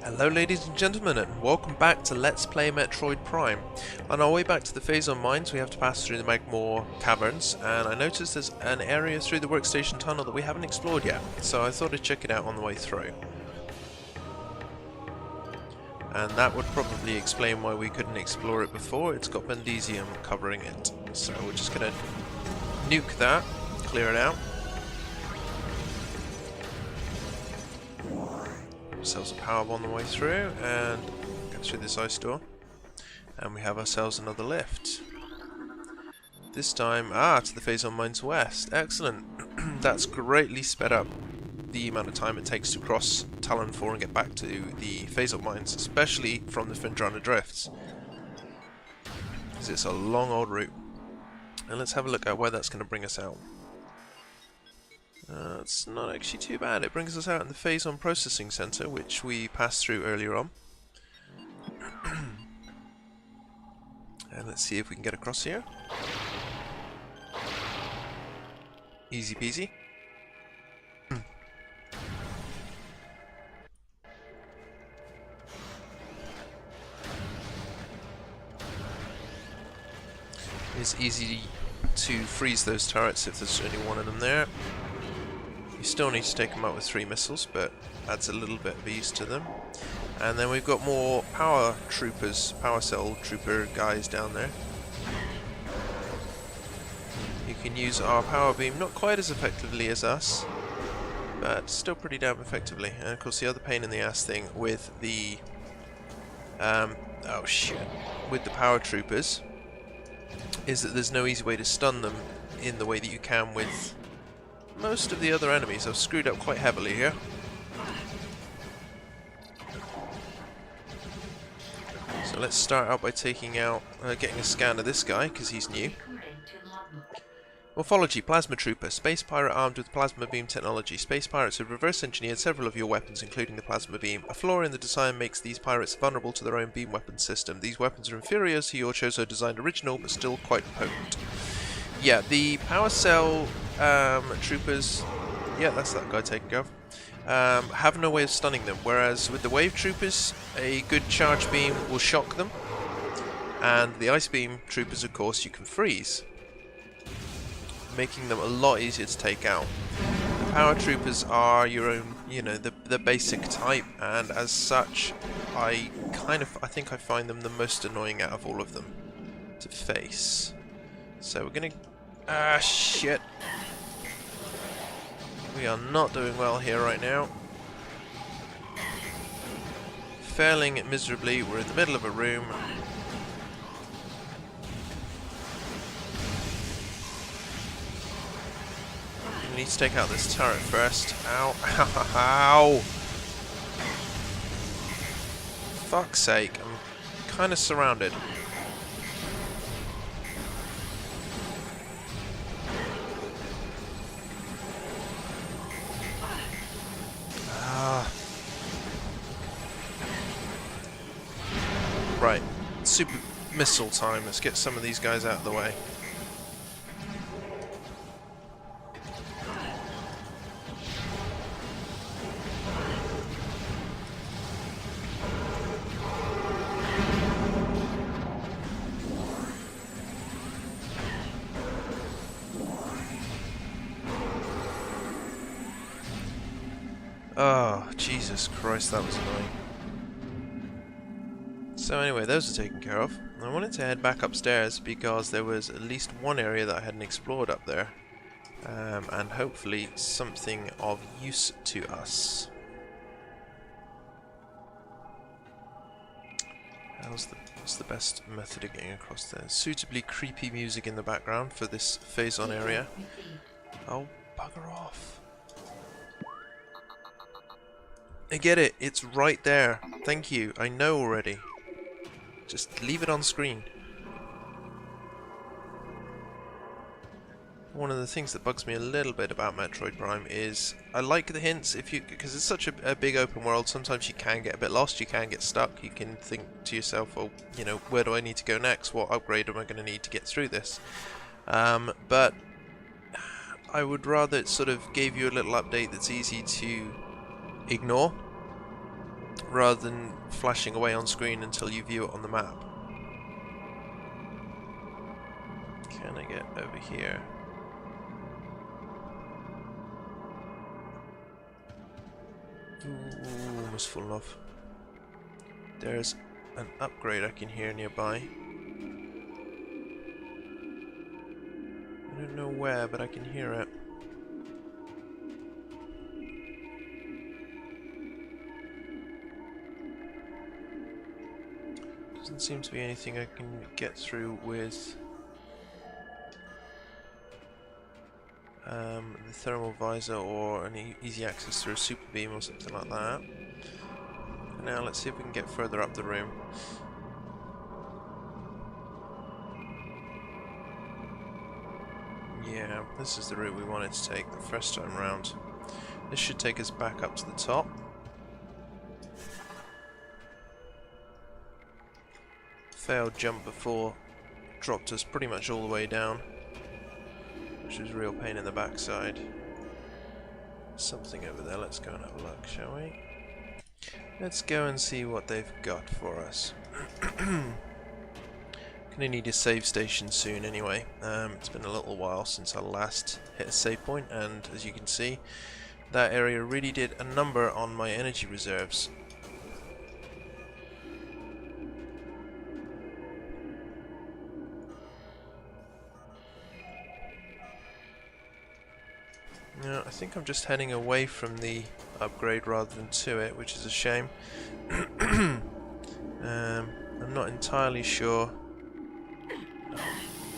Hello ladies and gentlemen, and welcome back to Let's Play Metroid Prime. On our way back to the Phazon Mines we have to pass through the Magmoor caverns, and I noticed there's an area through the workstation tunnel that we haven't explored yet, so I thought I'd check it out on the way through. And that would probably explain why we couldn't explore it before. It's got Bendesium covering it. So we're just going to nuke that, clear it out. Ourselves a power bomb on the way through, and go through this ice door. And we have ourselves another lift. This time, to the Phazon Mines West. Excellent. That's greatly sped up the amount of time it takes to cross Talan 4 and get back to the Phazon Mines, especially from the Findrana Drifts, because it's a long old route. And let's have a look at where that's going to bring us out. It's not actually too bad. It brings us out in the Phazon Processing Center, which we passed through earlier on. And let's see if we can get across here. Easy peasy. It's easy to freeze those turrets if there's only one of them there. You still need to take them out with 3 missiles, but adds a little bit of ease to them. And then we've got more power troopers, power cell trooper guys down there. You can use our power beam, not quite as effectively as us, but still pretty damn effectively. And of course the other pain in the ass thing with the with the power troopers is that there's no easy way to stun them in the way that you can with most of the other enemies. I've screwed up quite heavily here. So let's start out by taking out, getting a scan of this guy, because he's new. Morphology, Plasma Trooper, Space Pirate armed with Plasma Beam technology. Space Pirates have reverse engineered several of your weapons, including the Plasma Beam. A flaw in the design makes these pirates vulnerable to their own beam weapon system. These weapons are inferior to your Chozo-designed original, but still quite potent. Yeah, the power cell troopers, yeah, that's that guy taken care of, have no way of stunning them, whereas with the wave troopers, a good charge beam will shock them, and the ice beam troopers, of course, you can freeze, making them a lot easier to take out. The power troopers are your own, you know, the basic type, and as such, I think I find them the most annoying out of all of them to face. So we're gonna... shit. We are not doing well here right now. Failing miserably. We're in the middle of a room. We need to take out this turret first. Ow. Ow. Fuck's sake. I'm kind of surrounded. Right, super missile time. Let's get some of these guys out of the way. Oh, Jesus Christ, that was annoying. So anyway, those are taken care of. I wanted to head back upstairs because there was at least one area that I hadn't explored up there. And hopefully something of use to us. What's the best method of getting across there? Suitably creepy music in the background for this Phazon area. Oh, bugger off. I get it, it's right there. Thank you, I know already. Just leave it on screen. One of the things that bugs me a little bit about Metroid Prime is I like the hints, because it's such a big open world. Sometimes you can get a bit lost, you can get stuck. You can think to yourself, well, you know, where do I need to go next? What upgrade am I going to need to get through this? But I would rather it sort of gave you a little update that's easy to ignore. rather than flashing away on screen until you view it on the map. Can I get over here? Ooh, almost fallen off. There's an upgrade I can hear nearby. I don't know where, but I can hear it. Doesn't seem to be anything I can get through with the thermal visor or an easy access through a super beam or something like that. Now let's see if we can get further up the room. Yeah, this is the route we wanted to take the first time round. This should take us back up to the top. Failed jump before dropped us pretty much all the way down, which was a real pain in the backside. Something over there, let's go and have a look, shall we? Let's go and see what they've got for us. Gonna need a save station soon anyway. It's been a little while since I last hit a save point, and as you can see, that area really did a number on my energy reserves. Yeah, I think I'm just heading away from the upgrade rather than to it, which is a shame. I'm not entirely sure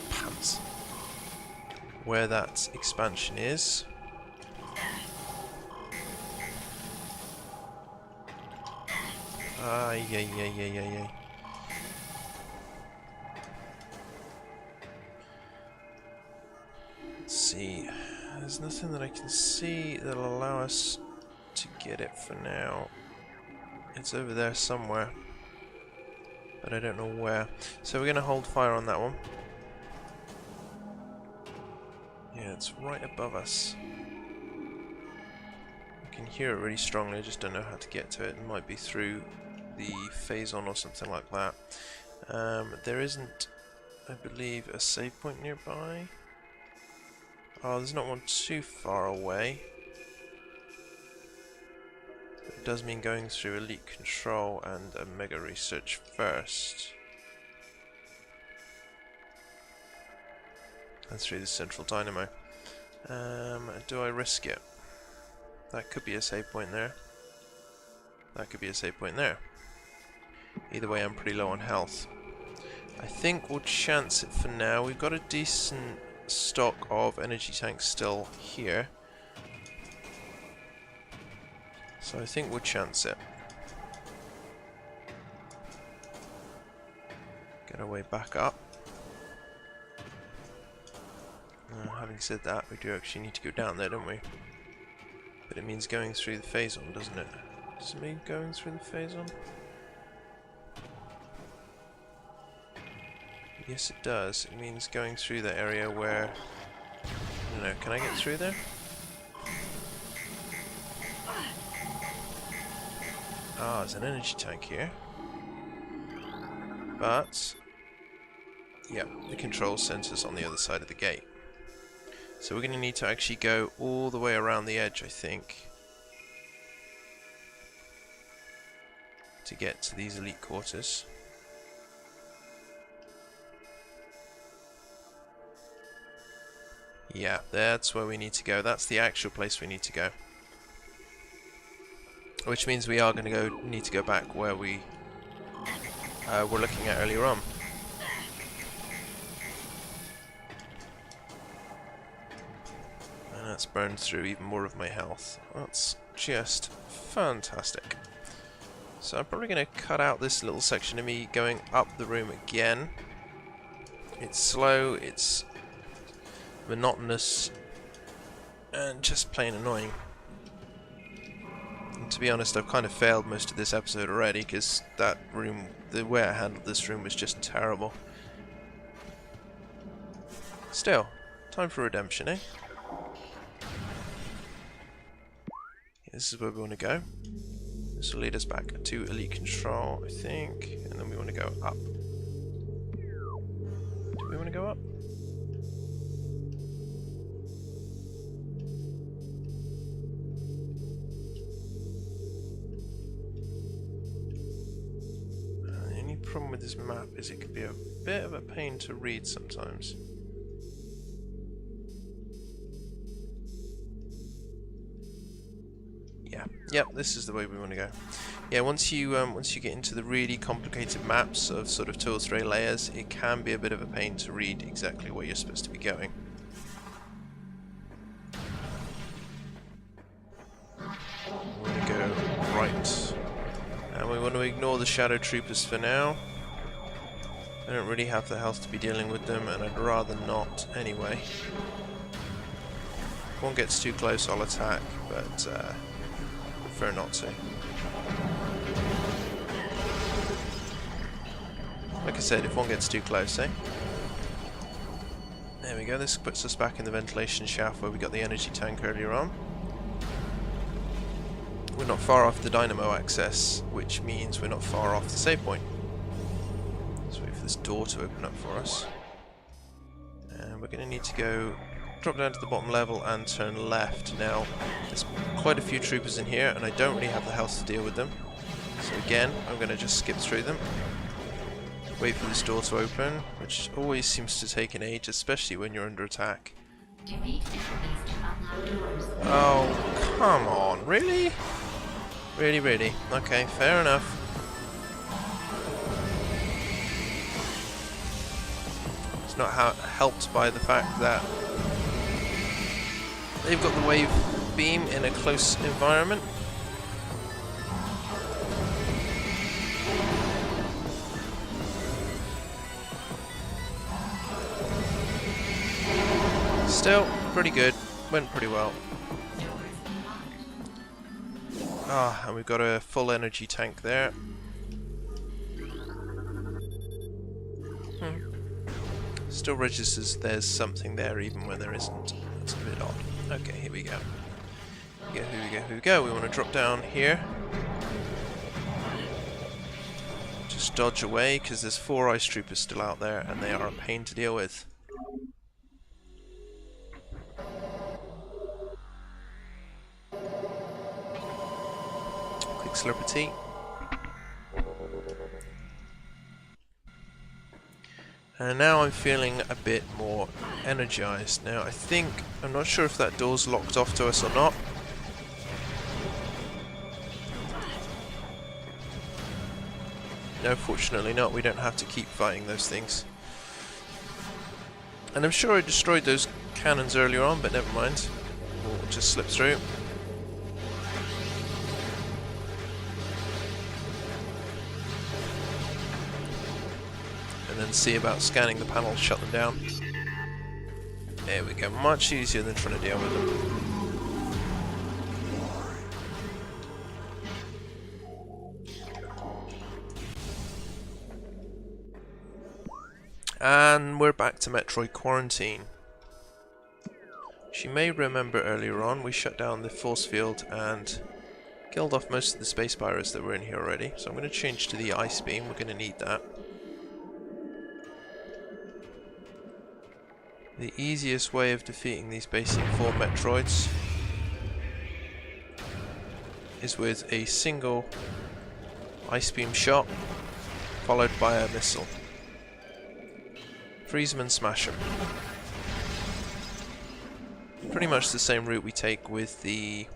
pants, where that expansion is. Ah, yeah. Let's see. There's nothing that I can see that'll allow us to get it for now. It's over there somewhere, but I don't know where. So we're going to hold fire on that one. Yeah, it's right above us. I can hear it really strongly, I just don't know how to get to it. It might be through the Phazon or something like that. There isn't, I believe, a save point nearby. Oh, there's not one too far away. But it does mean going through Elite Control and a Mega Research first. And through the Central Dynamo. Do I risk it? That could be a save point there. That could be a save point there. Either way, I'm pretty low on health. I think we'll chance it for now. We've got a decent stock of energy tanks still here, so I think we'll chance it. Get our way back up. Having said that, we do actually need to go down there, don't we? But it means going through the Phazon, doesn't it? Does it mean going through the Phazon? Yes, it does. It means going through the area where... I don't know, can I get through there? Ah, there's an energy tank here. But... yeah, the control center's on the other side of the gate. So we're going to need to actually go all the way around the edge, I think, to get to these elite quarters. Yeah, that's where we need to go. That's the actual place we need to go. Which means we are going to need to go back where we were looking at earlier on. And that's burned through even more of my health. That's just fantastic. So I'm probably going to cut out this little section of me going up the room again. It's slow, it's monotonous, and just plain annoying. And to be honest, I've kind of failed most of this episode already, because that room, the way I handled this room was just terrible. Still, time for redemption, eh? This is where we want to go. This will lead us back to Elite Control, I think, and then we want to go up. Do we want to go up? The only problem with this map is it can be a bit of a pain to read sometimes. Yep, this is the way we want to go. Yeah, once you get into the really complicated maps of sort of 2 or 3 layers, it can be a bit of a pain to read exactly where you're supposed to be going. We want to go right, and we want to ignore the shadow troopers for now. I don't really have the health to be dealing with them, and I'd rather not anyway. If one gets too close, I'll attack, but prefer not to. Like I said, if one gets too close, eh? There we go, this puts us back in the ventilation shaft where we got the energy tank earlier on. We're not far off the dynamo access, which means we're not far off the save point. Let's wait for this door to open up for us. And we're going to need to go drop down to the bottom level and turn left. Now, there's quite a few troopers in here, and I don't really have the health to deal with them. So again, I'm going to just skip through them. Wait for this door to open, which always seems to take an age, especially when you're under attack. Oh, come on, really? Really? Okay, fair enough. It's not helped by the fact that they've got the wave beam in a close environment. Still, pretty good. Went pretty well. Ah, and we've got a full energy tank there. Still registers there's something there even when there isn't. That's a bit odd. Okay, here we go. Here we go. We want to drop down here. Just dodge away because there's 4 ice troopers still out there and they are a pain to deal with. Quick slurp of tea. And now I'm feeling a bit more energized. Now I'm not sure if that door's locked off to us or not. No, fortunately not. We don't have to keep fighting those things. And I'm sure I destroyed those cannons earlier on, but never mind. We'll just slip through. And then see about scanning the panel, shut them down. There we go, much easier than trying to deal with them. And we're back to Metroid Quarantine. As you may remember earlier on, we shut down the force field and killed off most of the space pirates that were in here already. So I'm going to change to the ice beam, we're going to need that. The easiest way of defeating these basic 4 Metroids is with a single ice beam shot followed by a missile. Freeze them and smash them. Pretty much the same route we take with the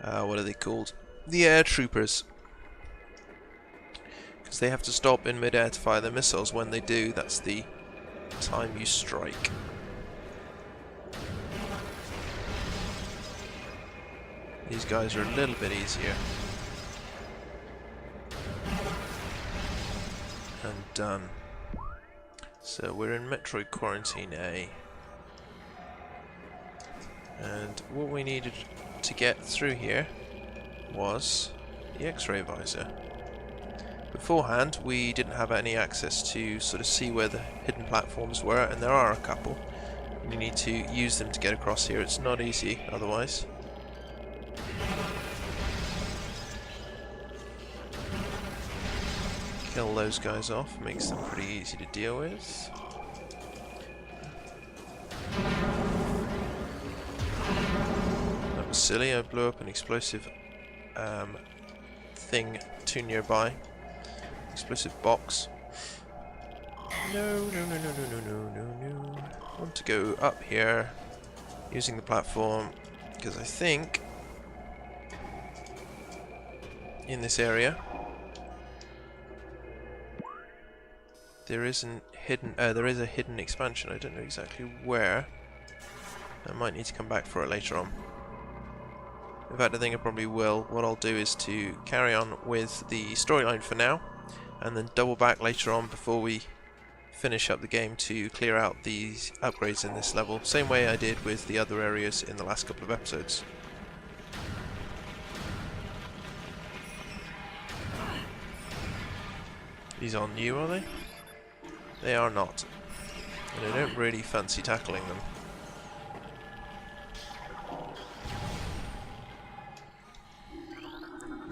what are they called? The air troopers. Because they have to stop in mid-air to fire their missiles. When they do, that's the time you strike. These guys are a little bit easier. And done. So we're in Metroid Quarantine A. And what we needed to get through here was the X-ray visor. Beforehand, we didn't have any access to sort of see where the hidden platforms were, and there are a couple. We need to use them to get across here. It's not easy otherwise. kill those guys off, makes them pretty easy to deal with. That was silly, I blew up an explosive thing too nearby. Explosive box. No, no, no, no, no, no, no, no, no. I want to go up here using the platform because I think in this area there is a hidden expansion. I don't know exactly where. I might need to come back for it later on. In fact, I think I probably will. What I'll do is to carry on with the storyline for now, and then double back later on before we finish up the game to clear out these upgrades in this level, same way I did with the other areas in the last couple of episodes. These are new, are they? They are not. And I don't really fancy tackling them.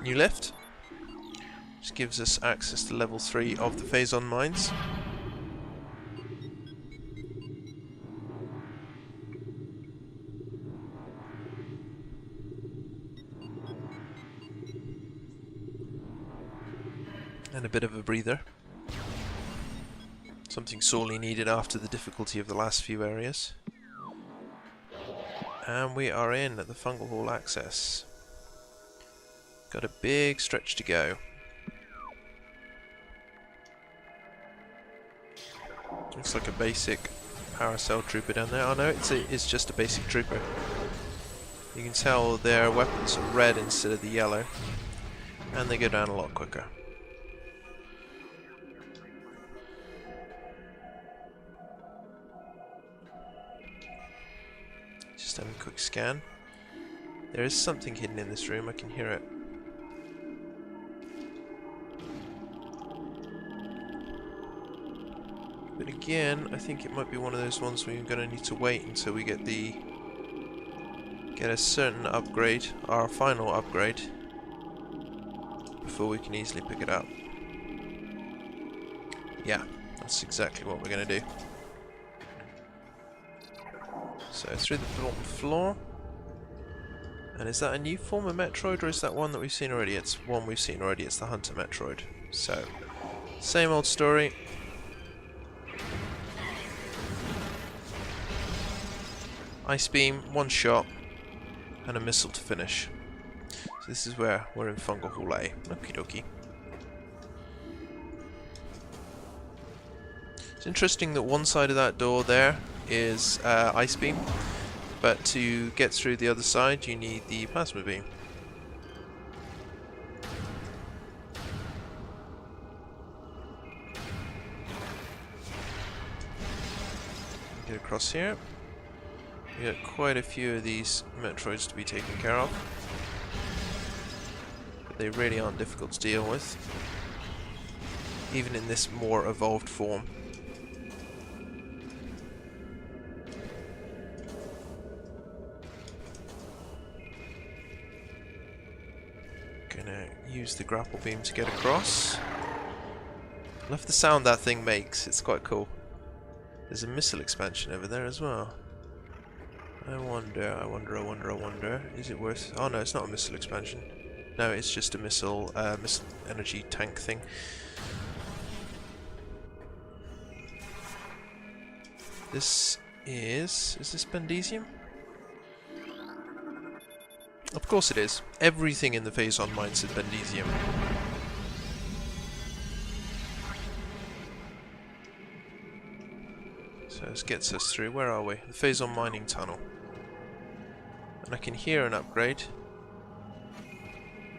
New lift. Which gives us access to level 3 of the Phazon Mines. And a bit of a breather. Something sorely needed after the difficulty of the last few areas. And we are in at the Fungal Hall access. Got a big stretch to go. Looks like a basic power cell trooper down there. Oh no, it's just a basic trooper. You can tell their weapons are red instead of the yellow. And they go down a lot quicker. Just having a quick scan. There is something hidden in this room, I can hear it. But again, I think it might be one of those ones where you're going to need to wait until we get a certain upgrade, our final upgrade, before we can easily pick it up. Yeah, that's exactly what we're going to do. So through the bottom floor. And is that a new form of Metroid, or is that one that we've seen already? It's one we've seen already, it's the Hunter Metroid. So, same old story. Ice beam, one shot, and a missile to finish. So this is where we're in Fungal Hall A. Okie dokie. It's interesting that one side of that door there is ice beam, but to get through the other side you need the plasma beam. Get across here. We got quite a few of these Metroids to be taken care of, but they really aren't difficult to deal with, even in this more evolved form. Gonna use the grapple beam to get across. Love the sound that thing makes, it's quite cool. There's a missile expansion over there as well. I wonder, is it worth... Oh no, it's not a missile expansion. No, it's just a missile energy tank thing. This is this Bendesium? Of course it is. Everything in the Phazon Mines is Bendesium. So this gets us through. Where are we? The Phazon mining tunnel. And I can hear an upgrade.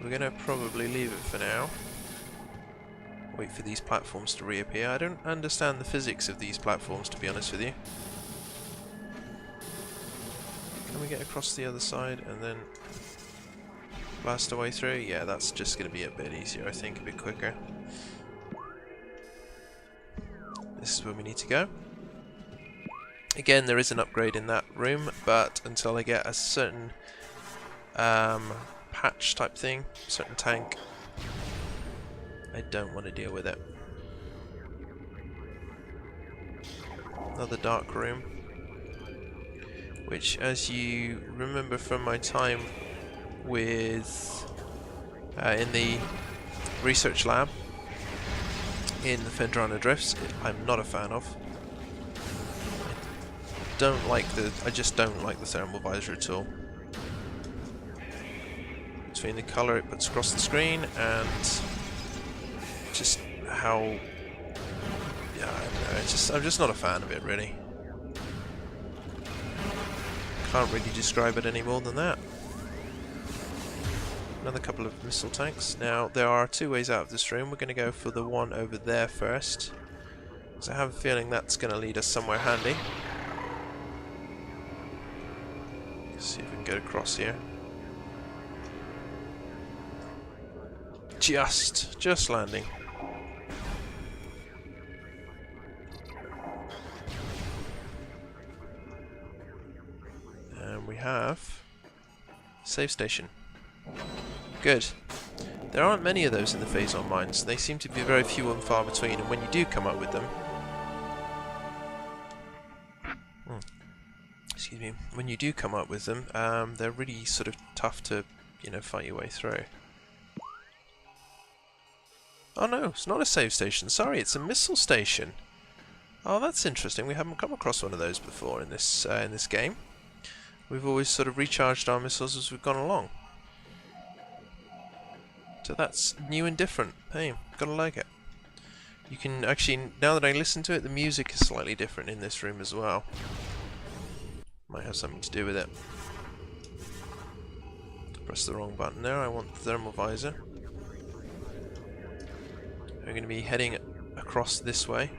We're going to probably leave it for now. Wait for these platforms to reappear. I don't understand the physics of these platforms, to be honest with you. Can we get across the other side and then blast our way through? Yeah, that's just going to be a bit easier, I think, a bit quicker. This is where we need to go. Again, there is an upgrade in that room, but until I get a certain patch type thing, certain tank, I don't want to deal with it. Another dark room, which, as you remember from my time with in the research lab in the Phendrana Drifts, I'm not a fan of. I just don't like the thermal visor at all. Between the colour it puts across the screen and just how, yeah, I don't know, I'm just not a fan of it really. Can't really describe it any more than that. Another couple of missile tanks. Now there are two ways out of this room. We're going to go for the one over there first, because I have a feeling that's going to lead us somewhere handy. Let's see if we can get across here. Just landing. And we have save station. Good. There aren't many of those in the Phazon Mines. They seem to be very few and far between, and when you do come up with them, excuse me, when you do come up with them, they're really sort of tough to, you know, fight your way through. Oh no, it's not a save station. Sorry, it's a missile station. Oh, that's interesting. We haven't come across one of those before in this game. We've always sort of recharged our missiles as we've gone along. So that's new and different. Hey, gotta like it. You can actually, now that I listen to it, the music is slightly different in this room as well. Might have something to do with it. Press the wrong button there. I want the thermal visor. We're going to be heading across this way.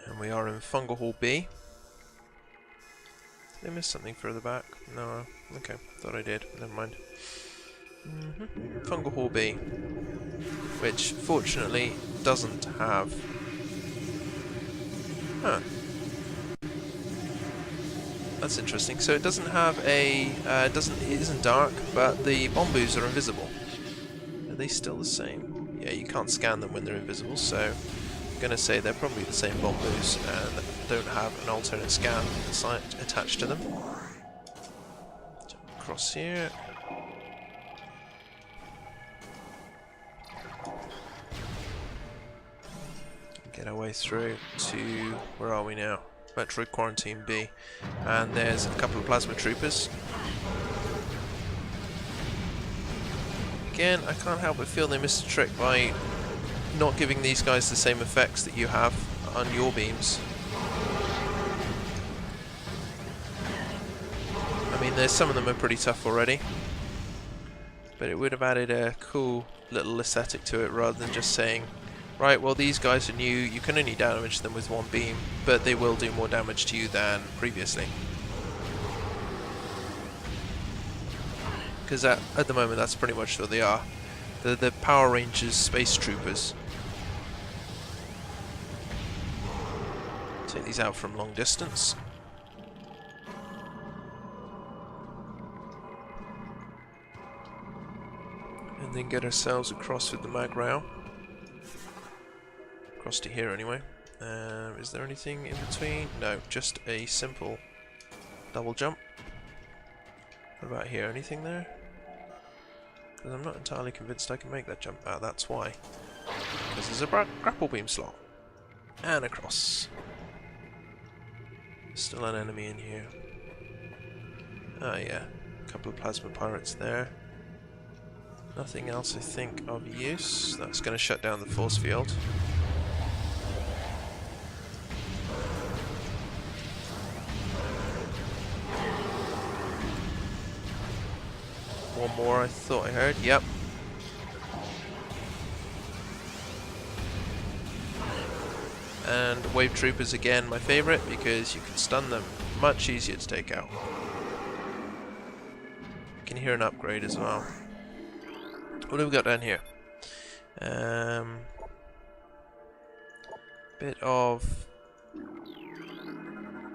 And we are in Fungal Hall B. Did I miss something further back? No. Okay, thought I did. Never mind. Fungal Hall B, which fortunately doesn't have... Huh. That's interesting. So it doesn't have a... it isn't dark, but the bombus are invisible. Are they still the same? Yeah, you can't scan them when they're invisible, so I'm going to say they're probably the same bombus and don't have an alternate scan attached to them. Jump across here. Get our way through to... where are we now? Metroid Quarantine B. And there's a couple of plasma troopers. Again, I can't help but feel they missed a trick by not giving these guys the same effects that you have on your beams. I mean, there's some of them are pretty tough already, but it would have added a cool little aesthetic to it rather than just saying, right, well these guys are new, you can only damage them with one beam, but they will do more damage to you than previously. Because at the moment that's pretty much what they are. They're the Power Rangers Space Troopers. Take these out from long distance. And then get ourselves across with the mag rail. Across to here anyway. Is there anything in between? No, just a simple double jump. What about here? Anything there? Because I'm not entirely convinced I can make that jump. Ah, that's why. Because there's a grapple beam slot. And across. Still an enemy in here. Ah yeah, a couple of plasma pirates there. Nothing else I think of use. That's going to shut down the force field. One more I thought I heard, yep. And wave troopers again, my favourite, because you can stun them. Much easier to take out. You can hear an upgrade as well. What have we got down here? Bit of...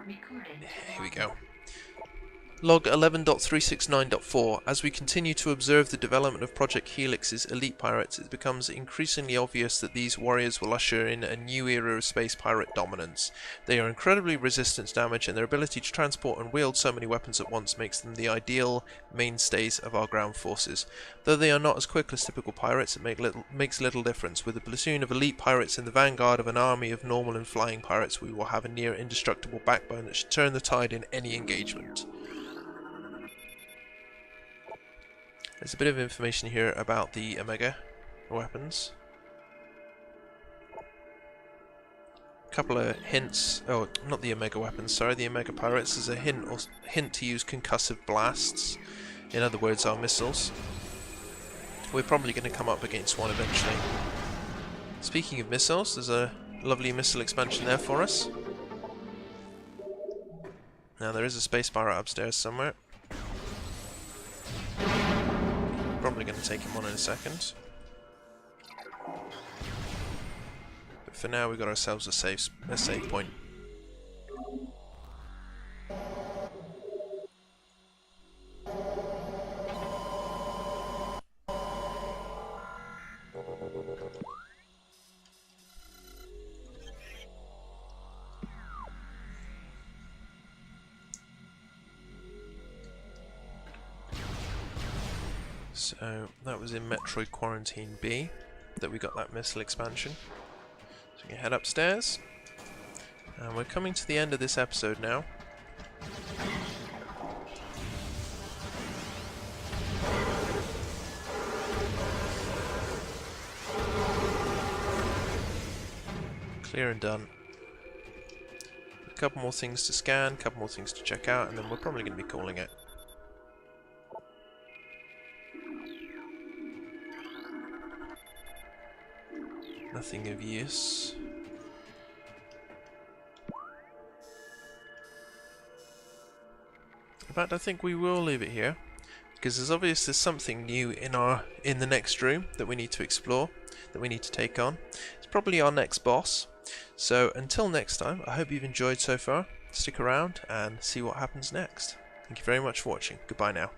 Here we go. Log 11.369.4. As we continue to observe the development of Project Helix's elite pirates, it becomes increasingly obvious that these warriors will usher in a new era of space pirate dominance. They are incredibly resistant to damage, and their ability to transport and wield so many weapons at once makes them the ideal mainstays of our ground forces. Though they are not as quick as typical pirates, it makes little difference. With a platoon of elite pirates in the vanguard of an army of normal and flying pirates, we will have a near indestructible backbone that should turn the tide in any engagement. There's a bit of information here about the Omega weapons. A couple of hints. Oh, not the Omega weapons, sorry, the Omega pirates. There's a hint to use concussive blasts. In other words, our missiles. We're probably going to come up against one eventually. Speaking of missiles, there's a lovely missile expansion there for us. Now there is a space pirate upstairs somewhere. Probably going to take him on in a second. But for now, we've got ourselves a save point. So that was in Metroid Quarantine B that we got that missile expansion. So we can head upstairs. And we're coming to the end of this episode now. Clear and done. A couple more things to scan, a couple more things to check out, and then we're probably going to be calling it. Nothing of use. In fact, I think we will leave it here, because there's something new in the next room that we need to explore, that we need to take on. It's probably our next boss. So until next time, I hope you've enjoyed so far. Stick around and see what happens next. Thank you very much for watching. Goodbye now.